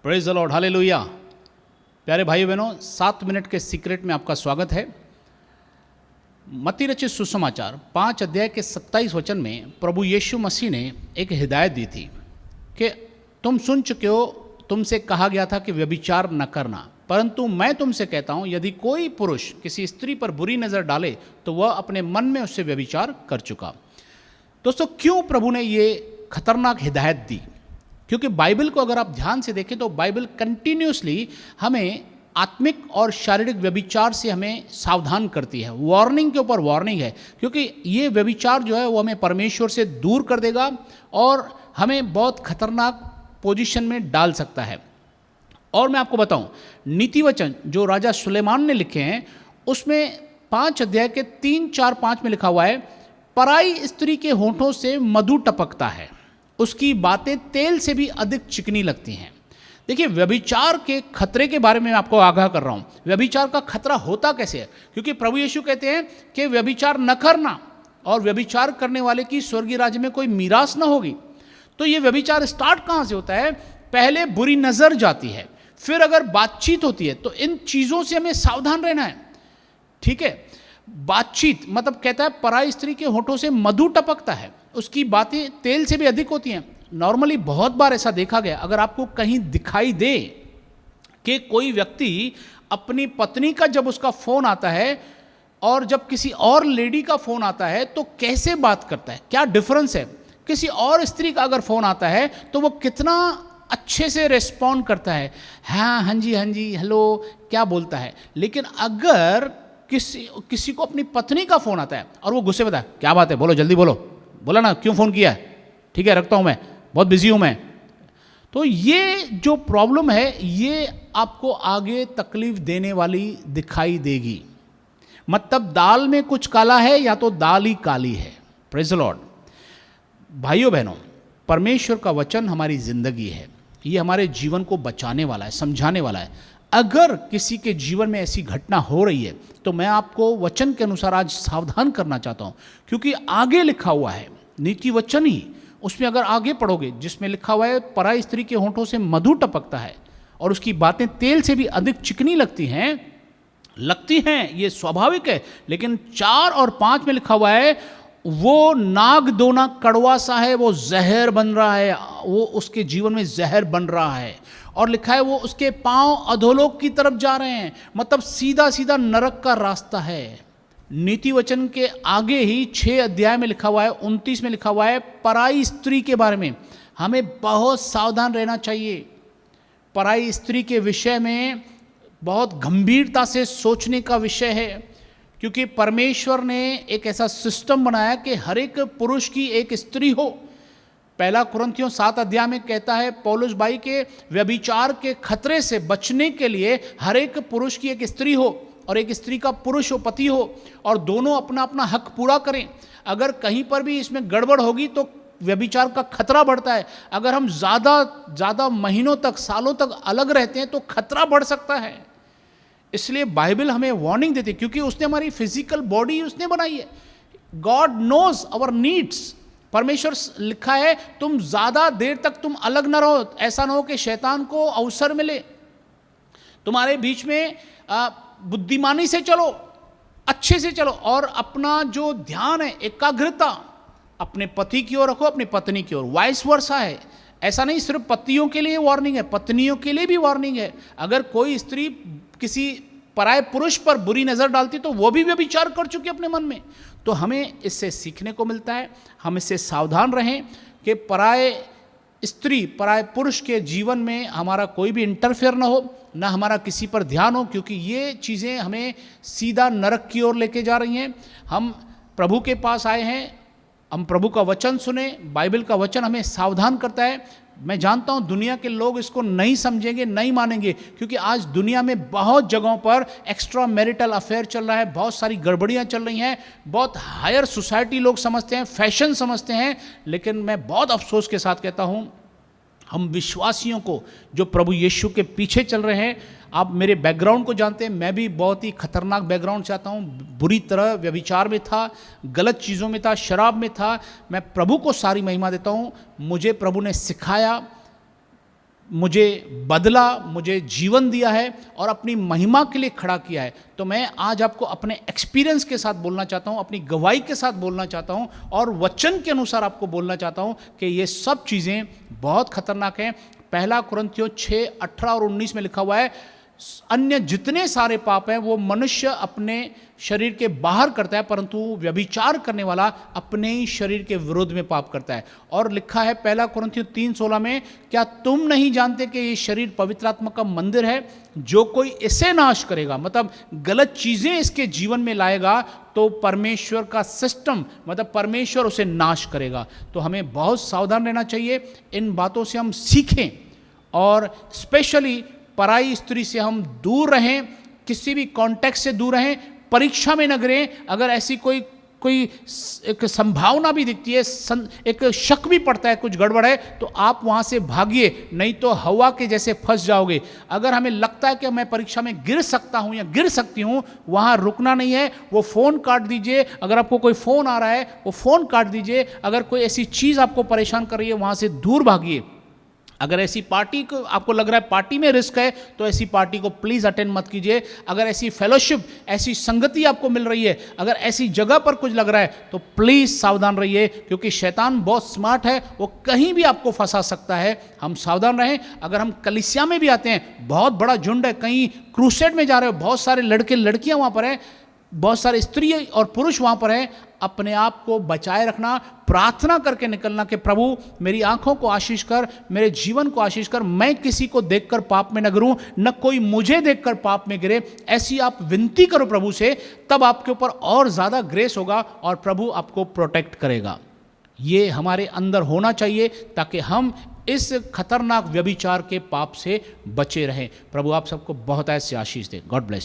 Praise the Lord, hallelujah. प्यारे भाई बहनों, 7 मिनट के सीक्रेट में आपका स्वागत है। मत्ती रचित सुसमाचार 5 अध्याय के 27 वचन में प्रभु यीशु मसीह ने एक हिदायत दी थी कि तुम सुन चुके हो, तुमसे कहा गया था कि व्यभिचार न करना, परंतु मैं तुमसे कहता हूँ यदि कोई पुरुष किसी स्त्री पर बुरी नज़र डाले तो वह अपने मन में उससे व्यभिचार कर चुका। दोस्तों, क्यों प्रभु ने ये खतरनाक हिदायत दी? क्योंकि बाइबल को अगर आप ध्यान से देखें तो बाइबल कंटिन्यूसली हमें आत्मिक और शारीरिक व्यभिचार से हमें सावधान करती है। वार्निंग के ऊपर वार्निंग है, क्योंकि ये व्यभिचार जो है वो हमें परमेश्वर से दूर कर देगा और हमें बहुत खतरनाक पोजीशन में डाल सकता है। और मैं आपको बताऊं, नीति वचन जो राजा सुलेमान ने लिखे हैं उसमें 5 अध्याय के 3, 4, 5 में लिखा हुआ है, पराई स्त्री के होठों से मधु टपकता है, उसकी बातें तेल से भी अधिक चिकनी लगती हैं। देखिए, व्यभिचार के खतरे के बारे में मैं आपको आगाह कर रहा हूँ। व्यभिचार का खतरा होता कैसे है? क्योंकि प्रभु यीशु कहते हैं कि व्यभिचार न करना और व्यभिचार करने वाले की स्वर्गीय राज्य में कोई मीरास न होगी। तो ये व्यभिचार स्टार्ट कहाँ से होता है? पहले बुरी नज़र जाती है, फिर अगर बातचीत होती है, तो इन चीज़ों से हमें सावधान रहना है। ठीक है, बातचीत मतलब कहता है पराई स्त्री के होठों से मधु टपकता है, उसकी बातें तेल से भी अधिक होती हैं। नॉर्मली बहुत बार ऐसा देखा गया, अगर आपको कहीं दिखाई दे कि कोई व्यक्ति अपनी पत्नी का जब उसका फ़ोन आता है और जब किसी और लेडी का फ़ोन आता है तो कैसे बात करता है, क्या डिफरेंस है। किसी और स्त्री का अगर फ़ोन आता है तो वो कितना अच्छे से रिस्पॉन्ड करता है, हाँ जी हेलो, क्या बोलता है। लेकिन अगर किसी को अपनी पत्नी का फ़ोन आता है और वो गुस्से में बताए, क्या बात है, बोलो जल्दी बोलो, बोला ना क्यों फ़ोन किया है, ठीक है रखता हूँ मैं, बहुत बिजी हूँ मैं, तो ये जो प्रॉब्लम है ये आपको आगे तकलीफ देने वाली दिखाई देगी। मतलब दाल में कुछ काला है या तो दाल ही काली है। Praise the Lord. भाइयों बहनों, परमेश्वर का वचन हमारी ज़िंदगी है, ये हमारे जीवन को बचाने वाला है, समझाने वाला है। अगर किसी के जीवन में ऐसी घटना हो रही है तो मैं आपको वचन के अनुसार आज सावधान करना चाहता हूँ, क्योंकि आगे लिखा हुआ है नीति वचन ही, उसमें अगर आगे पढ़ोगे जिसमें लिखा हुआ है पराई स्त्री के होठों से मधु टपकता है और उसकी बातें तेल से भी अधिक चिकनी लगती हैं, ये स्वाभाविक है। लेकिन 4 और 5 में लिखा हुआ है वो नाग दोना कड़वा सा है, वो जहर बन रहा है, वो उसके जीवन में जहर बन रहा है। और लिखा है वो उसके पांव अधोलोक की तरफ जा रहे हैं, मतलब सीधा सीधा नरक का रास्ता है। नीति वचन के आगे ही 6 अध्याय में लिखा हुआ है, 29 में लिखा हुआ है पराई स्त्री के बारे में हमें बहुत सावधान रहना चाहिए। पराई स्त्री के विषय में बहुत गंभीरता से सोचने का विषय है, क्योंकि परमेश्वर ने एक ऐसा सिस्टम बनाया कि हर एक पुरुष की एक स्त्री हो। पहला कुरिन्थियों 7 अध्याय में कहता है पौलुस भाई के व्यभिचार के खतरे से बचने के लिए हर एक पुरुष की एक स्त्री हो और एक स्त्री का पुरुष हो, पति हो, और दोनों अपना अपना हक पूरा करें। अगर कहीं पर भी इसमें गड़बड़ होगी तो व्यभिचार का खतरा बढ़ता है। अगर हम ज़्यादा महीनों तक, सालों तक अलग रहते हैं तो खतरा बढ़ सकता है। इसलिए बाइबल हमें वार्निंग देती है, क्योंकि उसने हमारी फिजिकल बॉडी उसने बनाई है। God knows our needs. परमेश्वर लिखा है तुम ज़्यादा देर तक तुम अलग ना रहो, ऐसा ना हो कि शैतान को अवसर मिले। तुम्हारे बीच में बुद्धिमानी से चलो, अच्छे से चलो, और अपना जो ध्यान है, एकाग्रता अपने पति की ओर रखो, अपनी पत्नी की ओर, वाइस वर्सा है। ऐसा नहीं सिर्फ पतियों के लिए वार्निंग है, पत्नियों के लिए भी वार्निंग है। अगर कोई स्त्री किसी पराये पुरुष पर बुरी नज़र डालती तो वो भी व्यभिचार कर चुकी अपने मन में। तो हमें इससे सीखने को मिलता है, हम इससे सावधान रहें कि पराये स्त्री, पराये पुरुष के जीवन में हमारा कोई भी इंटरफेयर ना हो, ना हमारा किसी पर ध्यान हो, क्योंकि ये चीज़ें हमें सीधा नरक की ओर लेके जा रही हैं। हम प्रभु के पास आए हैं, हम प्रभु का वचन सुने, बाइबल का वचन हमें सावधान करता है। मैं जानता हूं दुनिया के लोग इसको नहीं समझेंगे, नहीं मानेंगे, क्योंकि आज दुनिया में बहुत जगहों पर एक्स्ट्रा मैरिटल अफेयर चल रहा है, बहुत सारी गड़बड़ियां चल रही हैं, बहुत हायर सोसाइटी लोग समझते हैं, फैशन समझते हैं। लेकिन मैं बहुत अफसोस के साथ कहता हूं, हम विश्वासियों को जो प्रभु यीशु के पीछे चल रहे हैं, आप मेरे बैकग्राउंड को जानते हैं, मैं भी बहुत ही खतरनाक बैकग्राउंड से आता हूँ। बुरी तरह व्यभिचार में था, गलत चीज़ों में था, शराब में था। मैं प्रभु को सारी महिमा देता हूँ। मुझे प्रभु ने सिखाया, मुझे बदला, मुझे जीवन दिया है और अपनी महिमा के लिए खड़ा किया है। तो मैं आज आपको अपने एक्सपीरियंस के साथ बोलना चाहता हूँ, अपनी गवाही के साथ बोलना चाहता हूँ और वचन के अनुसार आपको बोलना चाहता हूँ कि ये सब चीज़ें बहुत खतरनाक हैं। पहला कुरिन्थियों 6:18 और 19 में लिखा हुआ है, अन्य जितने सारे पाप हैं वो मनुष्य अपने शरीर के बाहर करता है, परंतु व्यभिचार करने वाला अपने ही शरीर के विरोध में पाप करता है। और लिखा है पहला कुरिन्थियों 3:16 में, क्या तुम नहीं जानते कि ये शरीर पवित्र आत्मा का मंदिर है, जो कोई इसे नाश करेगा, मतलब गलत चीज़ें इसके जीवन में लाएगा, तो परमेश्वर का सिस्टम, मतलब परमेश्वर उसे नाश करेगा। तो हमें बहुत सावधान रहना चाहिए, इन बातों से हम सीखें और स्पेशली पराई स्त्री से हम दूर रहें, किसी भी कॉन्टेक्स्ट से दूर रहें, परीक्षा में न गिरें। अगर ऐसी कोई एक संभावना भी दिखती है, एक शक भी पड़ता है कुछ गड़बड़ है, तो आप वहाँ से भागिए, नहीं तो हवा के जैसे फंस जाओगे। अगर हमें लगता है कि मैं परीक्षा में गिर सकता हूँ या गिर सकती हूँ, वहाँ रुकना नहीं है, वो फ़ोन काट दीजिए। अगर आपको कोई फ़ोन आ रहा है वो फ़ोन काट दीजिए। अगर कोई ऐसी चीज़ आपको परेशान कर रही है, वहाँ से दूर भागिए। अगर ऐसी पार्टी को आपको लग रहा है पार्टी में रिस्क है, तो ऐसी पार्टी को प्लीज़ अटेंड मत कीजिए। अगर ऐसी फेलोशिप, ऐसी संगति आपको मिल रही है, अगर ऐसी जगह पर कुछ लग रहा है, तो प्लीज़ सावधान रहिए, क्योंकि शैतान बहुत स्मार्ट है, वो कहीं भी आपको फंसा सकता है। हम सावधान रहें। अगर हम कलीसिया में भी आते हैं, बहुत बड़ा झुंड है, कहीं क्रूसेड में जा रहे हो, बहुत सारे लड़के लड़कियां वहाँ पर हैं, बहुत सारे स्त्री और पुरुष वहाँ पर हैं, अपने आप को बचाए रखना, प्रार्थना करके निकलना कि प्रभु मेरी आंखों को आशीष कर, मेरे जीवन को आशीष कर, मैं किसी को देखकर पाप में न गिरूं, न कोई मुझे देखकर पाप में गिरे। ऐसी आप विनती करो प्रभु से, तब आपके ऊपर और ज़्यादा ग्रेस होगा और प्रभु आपको प्रोटेक्ट करेगा। ये हमारे अंदर होना चाहिए ताकि हम इस खतरनाक व्यभिचार के पाप से बचे रहें। प्रभु आप सबको बहुत ऐसे आशीष दे। God bless.